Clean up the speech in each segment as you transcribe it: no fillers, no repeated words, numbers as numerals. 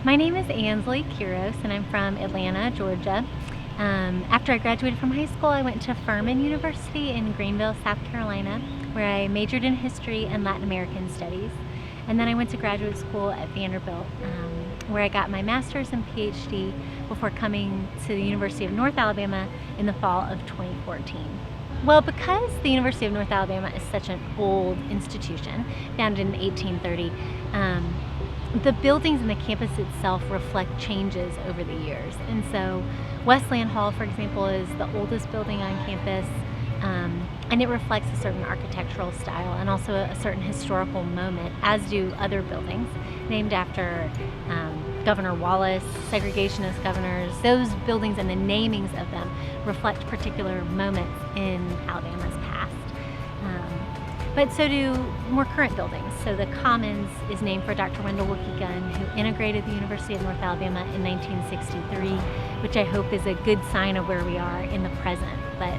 My name is Ansley Quiros, and I'm from Atlanta, Georgia. After I graduated from high school, I went to Furman University in Greenville, South Carolina, where I majored in history and Latin American studies. And then I went to graduate school at Vanderbilt, where I got my master's and PhD before coming to the University of North Alabama in the fall of 2014. Well, because the University of North Alabama is such an old institution, founded in 1830, the buildings and the campus itself reflect changes over the years. And so Wesleyan Hall, for example, is the oldest building on campus, and it reflects a certain architectural style and also a certain historical moment, as do other buildings named after Governor Wallace, segregationist governors. Those buildings and the namings of them reflect particular moments in Alabama's past. But so do more current buildings. So the Commons is named for Dr. Wendell Wilkie Gunn, who integrated the University of North Alabama in 1963, which I hope is a good sign of where we are in the present. But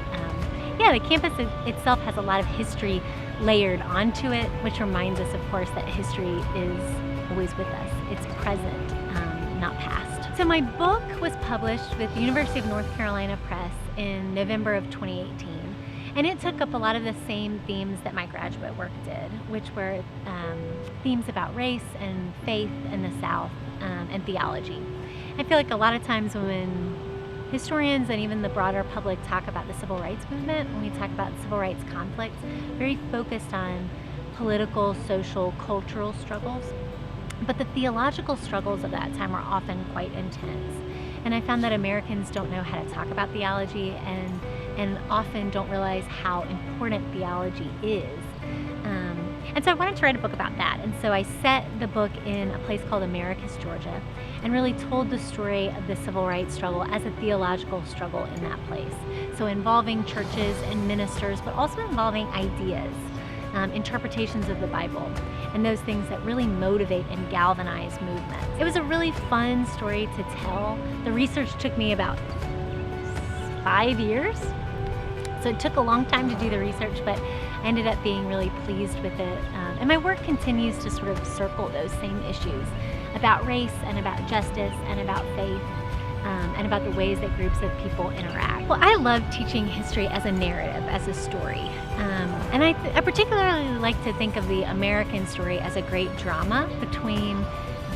yeah, the campus itself has a lot of history layered onto it, which reminds us, of course, that history is always with us. It's present, not past. So my book was published with the University of North Carolina Press in November of 2018. And it took up a lot of the same themes that my graduate work did, which were themes about race and faith in the South and theology. I feel like a lot of times when historians and even the broader public talk about the civil rights movement, when we talk about civil rights conflicts, very focused on political, social, cultural struggles. But the theological struggles of that time were often quite intense. And I found that Americans don't know how to talk about theology and often don't realize how important theology is. And so I wanted to write a book about that. And so I set the book in a place called Americus, Georgia, and really told the story of the civil rights struggle as a theological struggle in that place. So involving churches and ministers, but also involving ideas, interpretations of the Bible, and those things that really motivate and galvanize movements. It was a really fun story to tell. The research took me about 5 years. So it took a long time to do the research, but I ended up being really pleased with it. And my work continues to sort of circle those same issues about race and about justice and about faith and about the ways that groups of people interact. Well, I love teaching history as a narrative, as a story. And I particularly like to think of the American story as a great drama between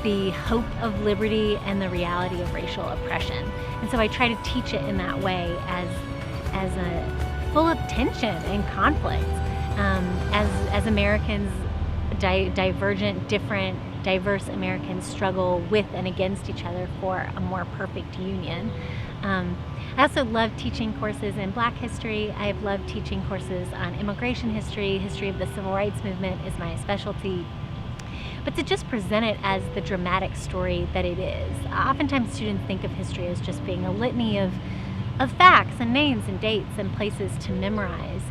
the hope of liberty and the reality of racial oppression. And so I try to teach it in that way as a full of tension and conflict, as Americans, divergent, different, diverse Americans struggle with and against each other for a more perfect union. I also love teaching courses in Black history. I've loved teaching courses on immigration history. History of the civil rights movement is my specialty. But to just present it as the dramatic story that it is. Oftentimes students think of history as just being a litany of facts and names and dates and places to memorize,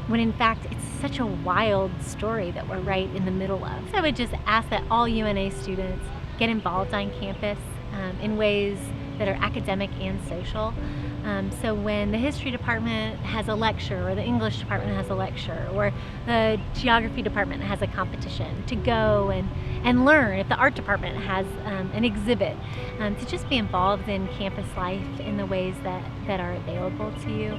when in fact it's such a wild story that we're right in the middle of. So I would just ask that all UNA students get involved on campus in ways that are academic and social. So when the history department has a lecture, or the English department has a lecture, or the geography department has a competition, to go and learn. If the art department has an exhibit, to just be involved in campus life in the ways that are available to you.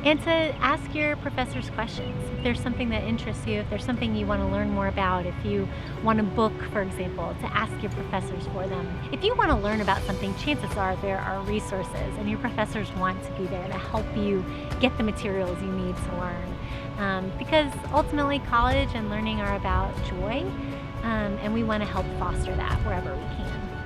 And to ask your professors questions. If there's something that interests you, if there's something you want to learn more about, if you want a book, for example, to ask your professors for them. If you want to learn about something, chances are there are resources, and your professors want to be there to help you get the materials you need to learn. Because ultimately college and learning are about joy, and we want to help foster that wherever we can.